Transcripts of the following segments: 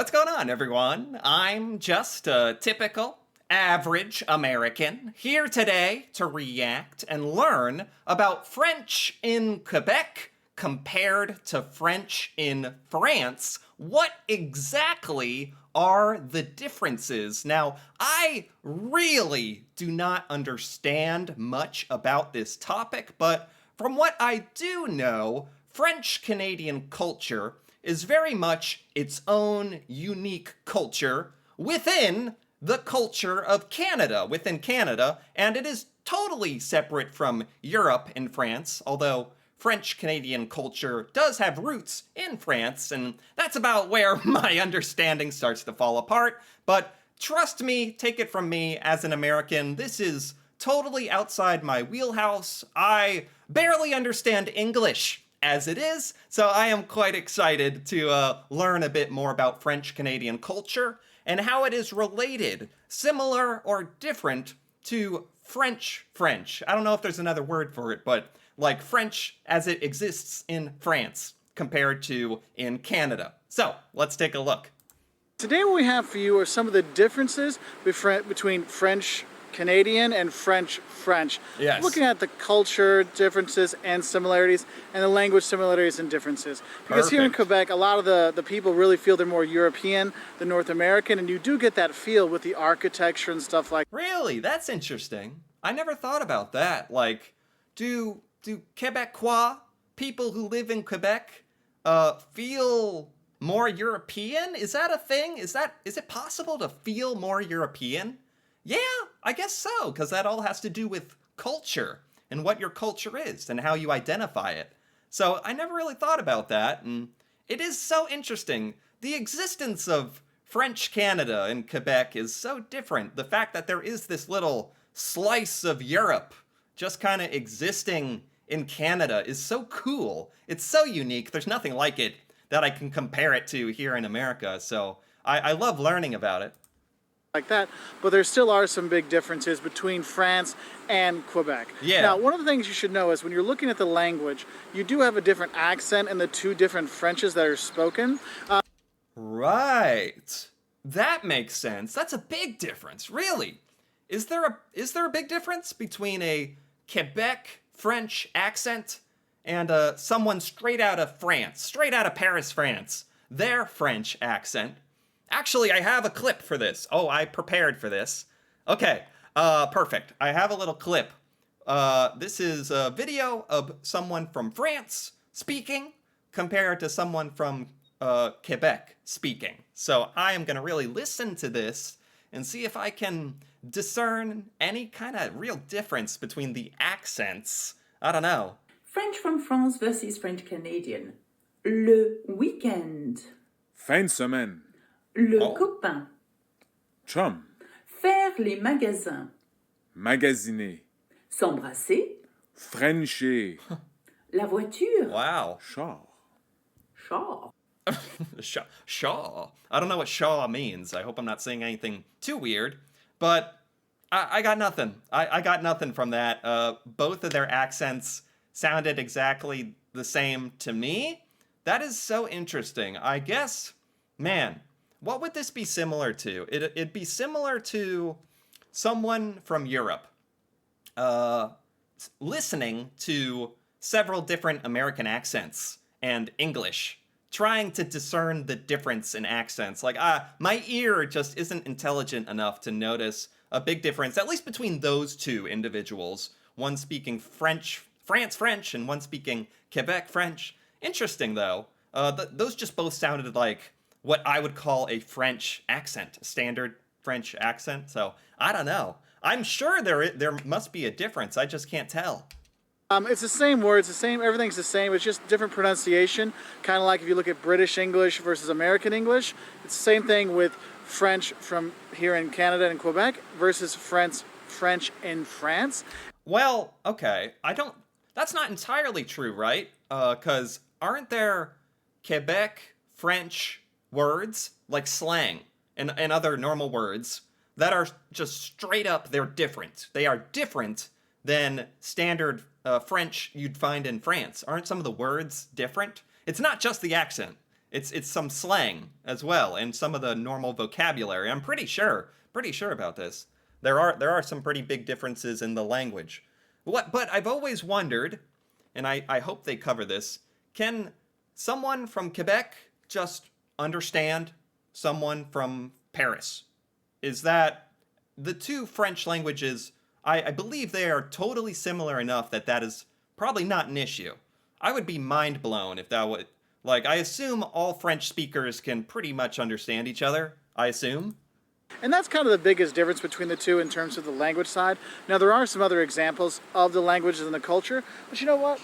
What's going on, everyone? I'm just a typical, average American here today to react and learn about French in Quebec compared to French in France. What exactly are the differences? Now, I really do not understand much about this topic, but from what I do know, French Canadian culture is very much its own unique culture within the culture of Canada, and it is totally separate from Europe and France, although French Canadian culture does have roots in France, and that's about where my understanding starts to fall apart. But trust me, take it from me as an American, this is totally outside my wheelhouse. I barely understand English as it is, so I am quite excited to learn a bit more about French Canadian culture and how it is related, similar or different to French. I don't know if there's another word for it, but like French as it exists in France compared to in Canada. So let's take a look. Today what we have for you are some of the differences between French Canadian and French. Yes. Looking at the culture differences and similarities and the language similarities and differences. Because here in Quebec, a lot of the people really feel they're more European than North American, and you do get that feel with the architecture and stuff like that. Really? That's interesting. I never thought about that. Like, do Quebecois, people who live in Quebec, feel more European? Is that a thing? Is it possible to feel more European? Yeah, I guess so, because that all has to do with culture and what your culture is and how you identify it. So I never really thought about that, and it is so interesting. The existence of French Canada and Quebec is so different. The fact that there is this little slice of Europe just kind of existing in Canada is so cool. It's so unique. There's nothing like it that I can compare it to here in America, so I love learning about it. Like that, but there still are some big differences between France and Quebec. Yeah. Now, one of the things you should know is when you're looking at the language, you do have a different accent in the two different Frenches that are spoken. Right. That makes sense. That's a big difference, really. Is there a big difference between a Quebec French accent and someone straight out of France, straight out of Paris, France, their French accent? Actually, I have a clip for this. Oh, I prepared for this. Okay, perfect. I have a little clip. This is a video of someone from France speaking compared to someone from Quebec speaking. So I am going to really listen to this and see if I can discern any kind of real difference between the accents. I don't know. French from France versus French Canadian. Le week-end. Fin de semaine. Le copain. Chum. Faire les magasins. Magasiner. S'embrasser. Frencher. La voiture. Wow. Char. Char. Shaw. I don't know what Shaw means. I hope I'm not saying anything too weird, but I got nothing. I got nothing from that. Both of their accents sounded exactly the same to me. That is so interesting. I guess, man, what would this be similar to? It'd be similar to someone from Europe listening to several different American accents and English, trying to discern the difference in accents. Like, my ear just isn't intelligent enough to notice a big difference, at least between those two individuals. One speaking France French, and one speaking Quebec French. Interesting, though. Those just both sounded like what I would call a French accent, a standard French accent. So I don't know. I'm sure there must be a difference. I just can't tell. It's the same words, everything's the same. It's just different pronunciation. Kind of like if you look at British English versus American English. It's the same thing with French from here in Canada and Quebec versus French in France. Well, okay. That's not entirely true, right? 'Cause aren't there Quebec French words, like slang and other normal words, that are just straight up, they're different. They are different than standard French you'd find in France. Aren't some of the words different? It's not just the accent. It's some slang as well, and some of the normal vocabulary. I'm pretty sure about this. There are some pretty big differences in the language. But I've always wondered, and I hope they cover this, can someone from Quebec just understand someone from Paris? Is that the two French languages? I believe they are totally similar enough that that is probably not an issue. I would be mind blown if that would. Like, I assume all French speakers can pretty much understand each other. I assume. And that's kind of the biggest difference between the two in terms of the language side. Now, there are some other examples of the languages and the culture, but you know what?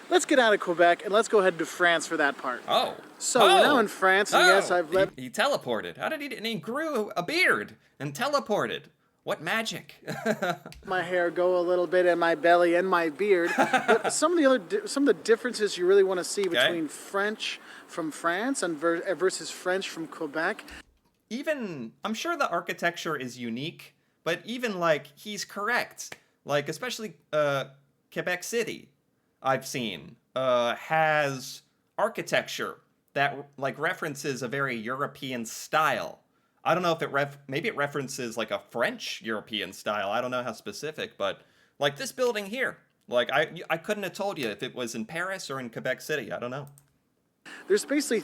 Let's get out of Quebec and let's go ahead to France for that part. Oh. So we're now in France, and yes, I've let... He teleported. How did he? And he grew a beard and teleported. What magic? my hair go a little bit and my belly and my beard. But some of the differences you really want to see between French from France and versus French from Quebec. Even, I'm sure the architecture is unique, but even like he's correct. Like especially Quebec City, I've seen has architecture that like references a very European style. I don't know if maybe it references like a French European style. I don't know how specific, but like this building here, like I couldn't have told you if it was in Paris or in Quebec City. I don't know. There's basically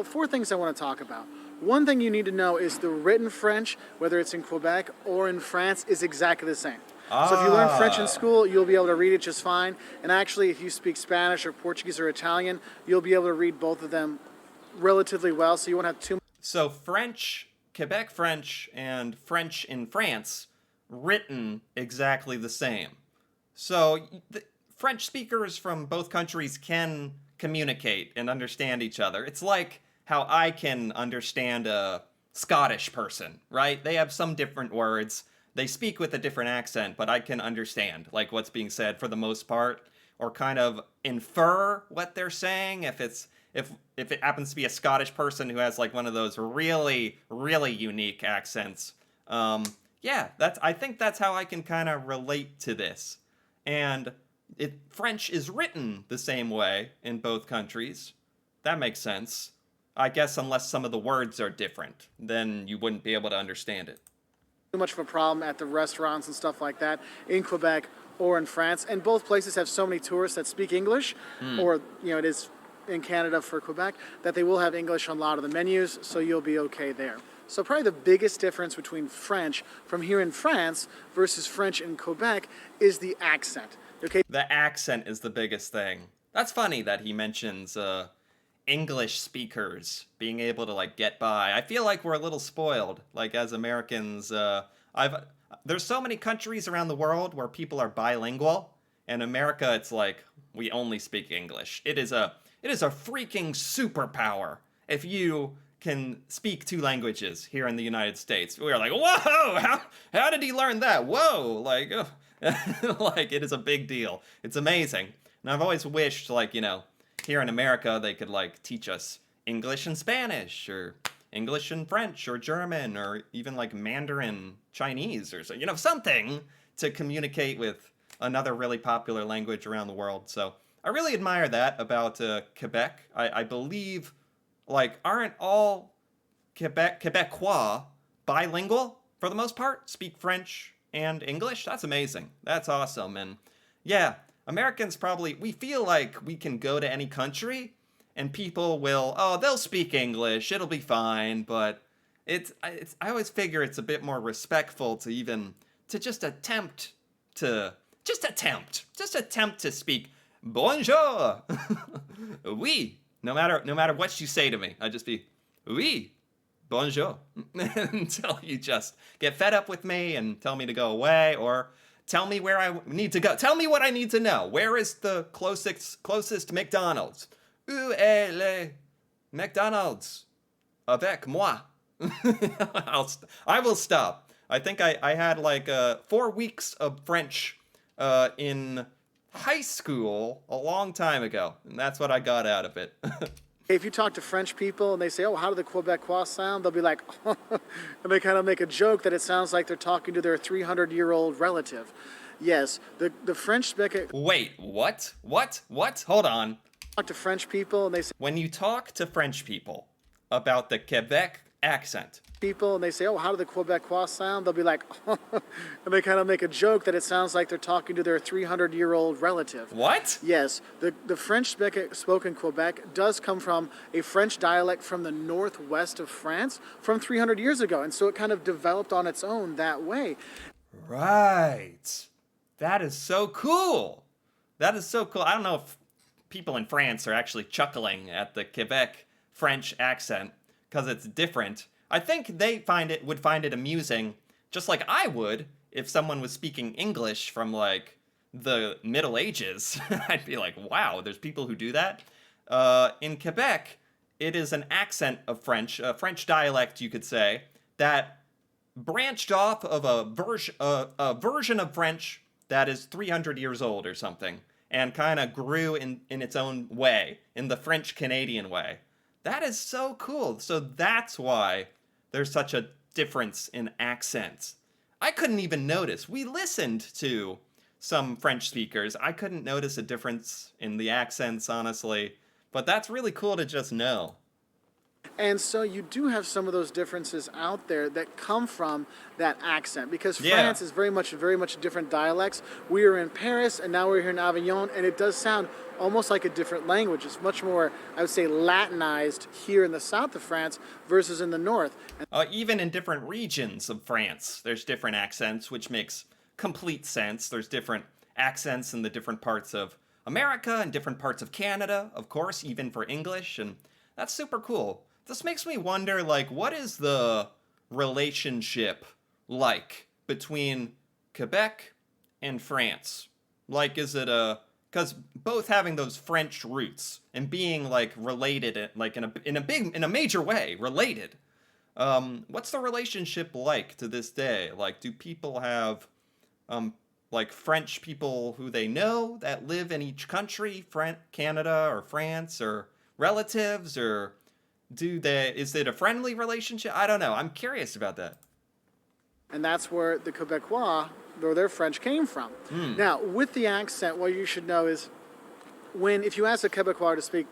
four things I want to talk about. One thing you need to know is the written French, whether it's in Quebec or in France, is exactly the same. So if you learn French in school, you'll be able to read it just fine. And actually, if you speak Spanish or Portuguese or Italian, you'll be able to read both of them relatively well, so you won't have too much. So French, Quebec French, and French in France, written exactly the same. So the French speakers from both countries can communicate and understand each other. It's like how I can understand a Scottish person, right? They have some different words. They speak with a different accent, but I can understand like what's being said for the most part, or kind of infer what they're saying if it happens to be a Scottish person who has like one of those really unique accents. I think that's how I can kind of relate to this. And French is written the same way in both countries. That makes sense. I guess unless some of the words are different, then you wouldn't be able to understand it. Too much of a problem at the restaurants and stuff like that in Quebec or in France. And both places have so many tourists that speak English, or it is in Canada for Quebec, that they will have English on a lot of the menus, so you'll be okay there. So probably the biggest difference between French from here in France versus French in Quebec is the accent. Okay. The accent is the biggest thing. That's funny that he mentions English speakers being able to like get by. I feel like we're a little spoiled, like as Americans. There's so many countries around the world where people are bilingual. In America, it's like we only speak English. It is a freaking superpower if you can speak two languages here in the United States. We are like, whoa, how did he learn that? Whoa, like, like it is a big deal. It's amazing. And I've always wished, like, here in America, they could like teach us English and Spanish, or English and French, or German, or even like Mandarin Chinese, or so, something to communicate with another really popular language around the world. So I really admire that about Quebec. I believe, like, aren't all Quebecois bilingual for the most part? Speak French and English? That's amazing. That's awesome. And yeah, Americans we feel like we can go to any country and people they'll speak English, it'll be fine, but I always figure it's a bit more respectful to just attempt to speak bonjour. Oui. No matter what you say to me, I'd just be oui, bonjour, until you just get fed up with me and tell me to go away, or tell me where I need to go. Tell me what I need to know. Where is the closest McDonald's? Où est le McDonald's? Avec moi. I will stop. I think I had like 4 weeks of French in high school a long time ago, and that's what I got out of it. If you talk to French people and they say, oh, how do the Quebecois sound? They'll be like, and they kind of make a joke that it sounds like they're talking to their 300-year-old relative. Yes, the French speak... Wait, what? Hold on. talk to French people and they say When you talk to French people about the Quebec accent, oh, how do the Quebecois sound? They'll be like, and they kind of make a joke that it sounds like they're talking to their 300-year-old relative. what? Yes, the French spoken Quebec does come from a French dialect from the northwest of France from 300 years ago, and so it kind of developed on its own that way. Right. That is so cool. That is so cool. I don't know if people in France are actually chuckling at the Quebec French accent because it's different. I think they would find it amusing, just like I would if someone was speaking English from like the Middle Ages. I'd be like, wow, there's people who do that. In Quebec, it is an accent of French, a French dialect, you could say, that branched off of a version of French that is 300 years old or something, and kind of grew in its own way, in the French Canadian way. That is so cool. So that's why there's such a difference in accents. I couldn't even notice. We listened to some French speakers. I couldn't notice a difference in the accents, honestly. But that's really cool to just know. And so you do have some of those differences out there that come from that accent because Yeah. France is very much different dialects. We are in Paris and now we're here in Avignon, and it does sound almost like a different language. It's much more, I would say, Latinized here in the south of France versus in the north. Even in different regions of France, there's different accents, which makes complete sense. There's different accents in the different parts of America and different parts of Canada, of course, even for English, and that's super cool. This makes me wonder, like, what is the relationship like between Quebec and France? Like, is it because both having those French roots and being like related, like in a major way related. What's the relationship like to this day? Like, do people have like French people who they know that live in each country, Canada or France, or relatives, or is it a friendly relationship? I don't know. I'm curious about that. And that's where the Quebecois, or their French, came from. Now, with the accent, what you should know is if you ask a Quebecois to speak,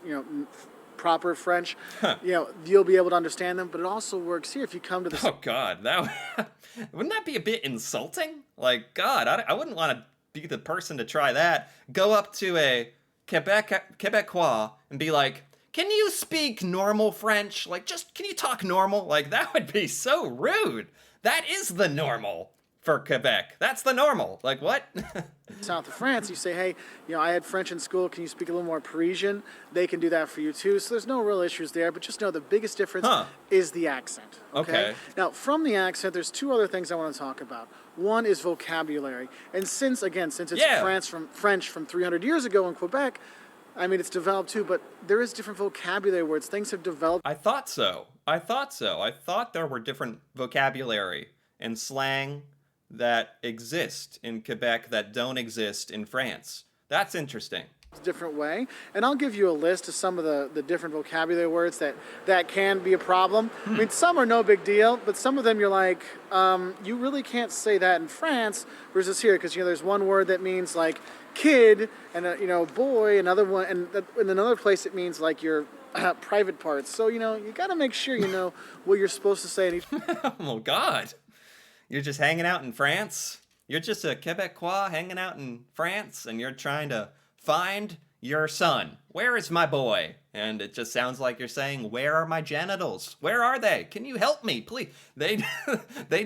proper French, you'll be able to understand them. But it also works here if you come to the. Oh God, wouldn't that be a bit insulting? Like, God, I wouldn't want to be the person to try that. Go up to a Quebecois and be like, "Can you speak normal French? Like, just can you talk normal?" Like, that would be so rude. That is the normal for Quebec. That's the normal. Like, what? South of France, you say, hey, I had French in school. Can you speak a little more Parisian? They can do that for you too. So there's no real issues there. But just know the biggest difference is the accent. Okay. Now, from the accent, there's two other things I want to talk about. One is vocabulary, and since it's French from 300 years ago in Quebec, I mean, it's developed too, but there is different vocabulary words. Things have developed. I thought so. I thought there were different vocabulary and slang that exist in Quebec that don't exist in France. That's interesting. A different way, and I'll give you a list of some of the different vocabulary words that can be a problem. I mean, some are no big deal, but some of them you're like, you really can't say that in France versus here, because there's one word that means like kid and boy, another one, and in another place it means like your private parts. So you got to make sure you know what you're supposed to say in each. Oh God, you're just hanging out in France. You're just a Quebecois hanging out in France, and you're trying to find your son. Where is my boy? And it just sounds like you're saying, where are my genitals? Where are they? Can you help me, please? They'd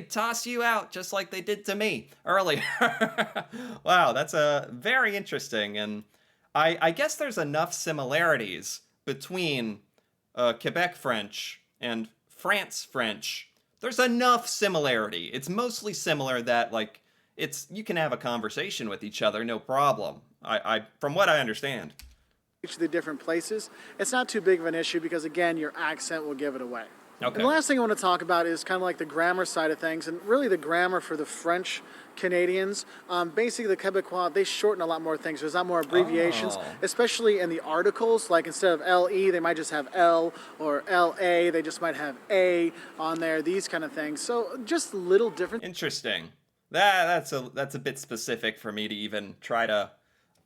toss you out just like they did to me earlier. Wow, that's very interesting. And I guess there's enough similarities between Quebec French and France French. There's enough similarity. It's mostly similar that like you can have a conversation with each other, no problem. I from what I understand. Each of the different places, it's not too big of an issue because again, your accent will give it away. Okay. And the last thing I want to talk about is kind of like the grammar side of things, and really the grammar for the French Canadians. Basically, the Quebecois, they shorten a lot more things. There's a lot more abbreviations, especially in the articles. Like instead of LE, they might just have L, or LA, they just might have A on there. These kind of things. So just little different. Interesting. That's a bit specific for me to even try to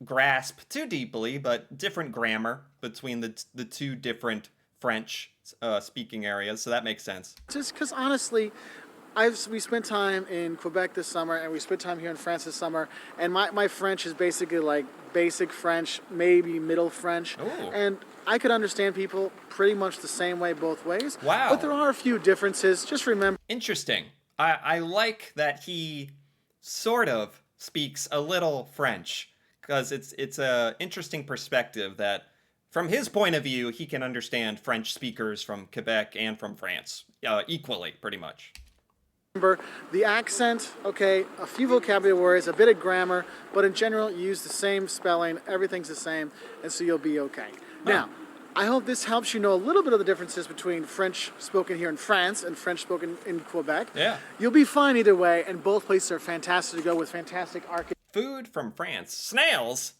grasp too deeply, but different grammar between the two different French speaking areas, so that makes sense. Just because honestly, we spent time in Quebec this summer, and we spent time here in France this summer, and my French is basically like basic French, maybe middle French, Ooh. and I could understand people pretty much the same way both ways. Wow. But there are a few differences. Just remember. Interesting. I like that he sort of speaks a little French, because it's a interesting perspective that from his point of view he can understand French speakers from Quebec and from France equally, pretty much. Remember the accent, okay, a few vocabulary words, a bit of grammar, but in general, you use the same spelling, everything's the same, and so you'll be okay. Now, I hope this helps you know a little bit of the differences between French spoken here in France and French spoken in Quebec. Yeah. You'll be fine either way, and both places are fantastic to go with fantastic architecture. Food from France. Snails?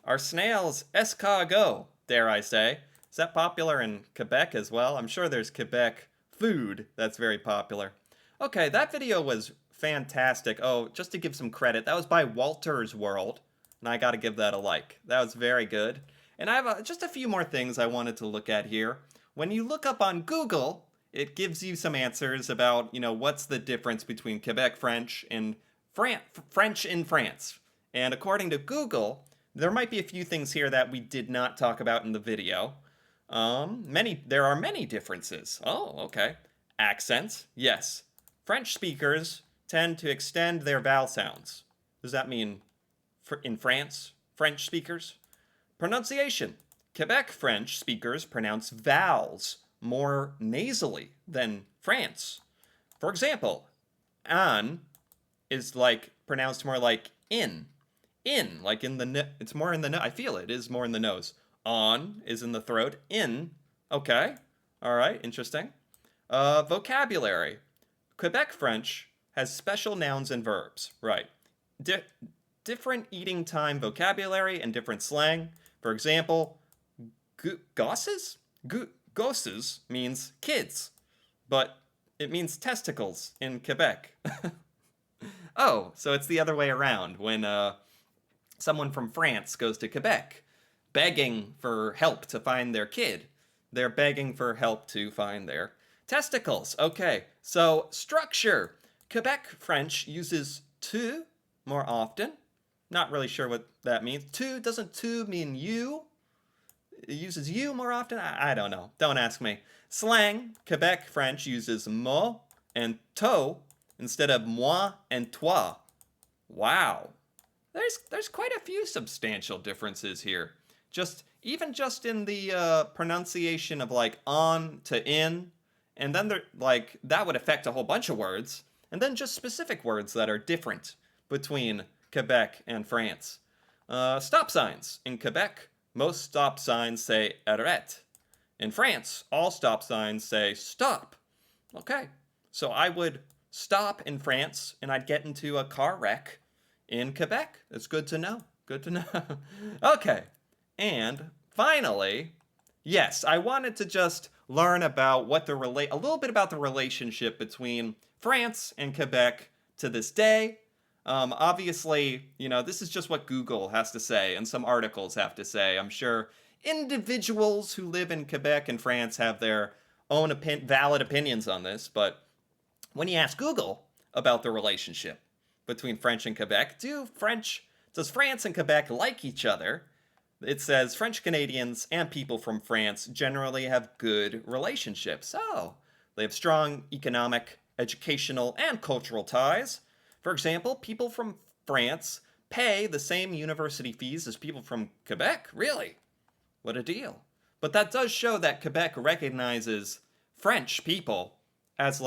Are snails escargot, dare I say? Is that popular in Quebec as well? I'm sure there's Quebec food that's very popular. Okay, that video was fantastic. Oh, just to give some credit, that was by Walter's World, and I gotta give that a like. That was very good. And I have just a few more things I wanted to look at here. When you look up on Google, it gives you some answers about, what's the difference between Quebec French and French in France. And according to Google, there might be a few things here that we did not talk about in the video. There are many differences. Oh, okay. Accents, yes. French speakers tend to extend their vowel sounds. Does that mean in France, French speakers? Pronunciation. Quebec French speakers pronounce vowels more nasally than France. For example, an is pronounced more like in. In, like in the it's more in the nose. I feel it is more in the nose. On is in the throat. In, okay. All right, interesting. Vocabulary. Quebec French has special nouns and verbs, right? Different eating time vocabulary and different slang. For example, gosses? Gosses means kids, but it means testicles in Quebec. Oh, so it's the other way around when someone from France goes to Quebec begging for help to find their kid. They're begging for help to find their testicles. Okay, so structure. Quebec French uses tu more often. Not really sure what that means. Doesn't tu mean you? It uses you more often? I don't know. Don't ask me. Slang. Quebec French uses mo and to instead of moi and toi. Wow. There's quite a few substantial differences here. Even just in the pronunciation of on to in, and then that would affect a whole bunch of words, and then just specific words that are different between Quebec and France. Stop signs. In Quebec, most stop signs say arrête. In France, all stop signs say stop. Okay, so I would stop in France and I'd get into a car wreck in Quebec. It's good to know. Good to know. Okay, and finally, yes, I wanted to just learn about a little bit about the relationship between France and Quebec to this day. Obviously, this is just what Google has to say and some articles have to say. I'm sure individuals who live in Quebec and France have their own valid opinions on this, but when you ask Google about the relationship between French and Quebec, does France and Quebec like each other? It says French Canadians and people from France generally have good relationships. Oh, they have strong economic, educational, and cultural ties. For example, people from France pay the same university fees as people from Quebec. Really? What a deal. But that does show that Quebec recognizes French people as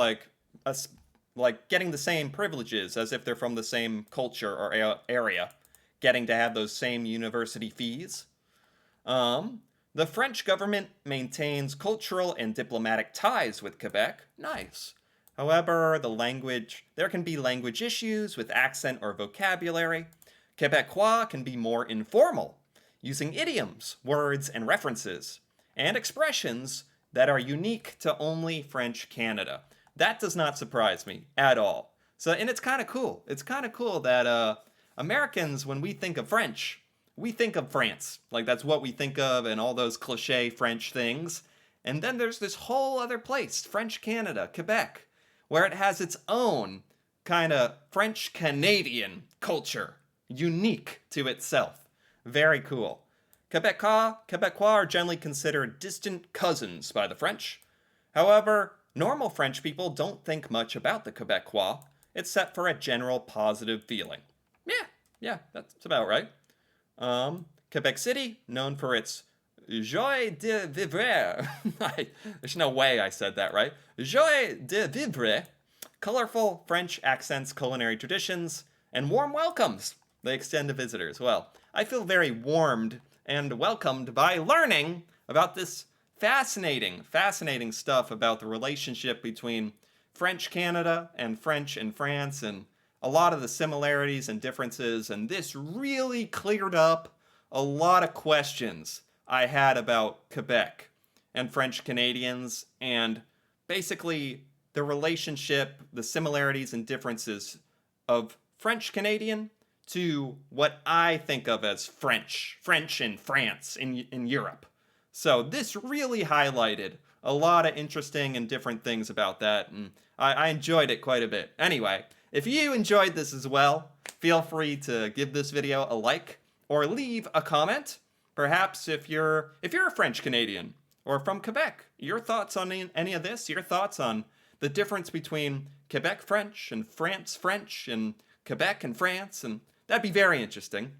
getting the same privileges as if they're from the same culture or area, getting to have those same university fees. The French government maintains cultural and diplomatic ties with Quebec. Nice. However, there can be language issues with accent or vocabulary. Quebecois can be more informal, using idioms, words, and references, and expressions that are unique to only French Canada. That does not surprise me at all. And it's kind of cool. It's kind of cool that Americans, when we think of French, we think of France. Like, that's what we think of and all those cliche French things. And then there's this whole other place, French Canada, Quebec, where it has its own kind of French Canadian culture, unique to itself. Very cool. Quebecois are generally considered distant cousins by the French. However, normal French people don't think much about the Quebecois, except for a general positive feeling. Yeah, that's about right. Quebec City, known for its joie de vivre. There's no way I said that right. Joie de vivre. Colorful French accents, culinary traditions, and warm welcomes they extend to visitors. Well, I feel very warmed and welcomed by learning about this fascinating stuff about the relationship between French Canada and French in France, and a lot of the similarities and differences. And this really cleared up a lot of questions I had about Quebec and French Canadians, and basically the relationship, the similarities and differences of French Canadian to what I think of as French in France, in Europe. So this really highlighted a lot of interesting and different things about that, and I enjoyed it quite a bit. Anyway, if you enjoyed this as well, feel free to give this video a like or leave a comment. Perhaps if you're a French Canadian or from Quebec, your thoughts on any of this, your thoughts on the difference between Quebec French and France French and Quebec and France, and that'd be very interesting.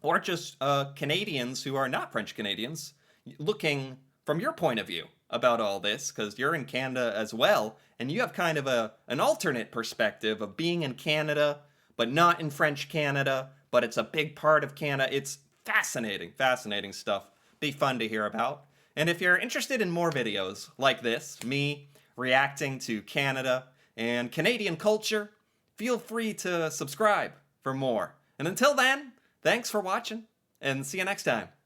Or just Canadians who are not French Canadians, looking from your point of view about all this, because you're in Canada as well, and you have kind of an alternate perspective of being in Canada, but not in French Canada, but it's a big part of Canada. It's fascinating stuff. Be fun to hear about. And if you're interested in more videos like this, me reacting to Canada and Canadian culture, feel free to subscribe for more. And until then, thanks for watching, and see you next time.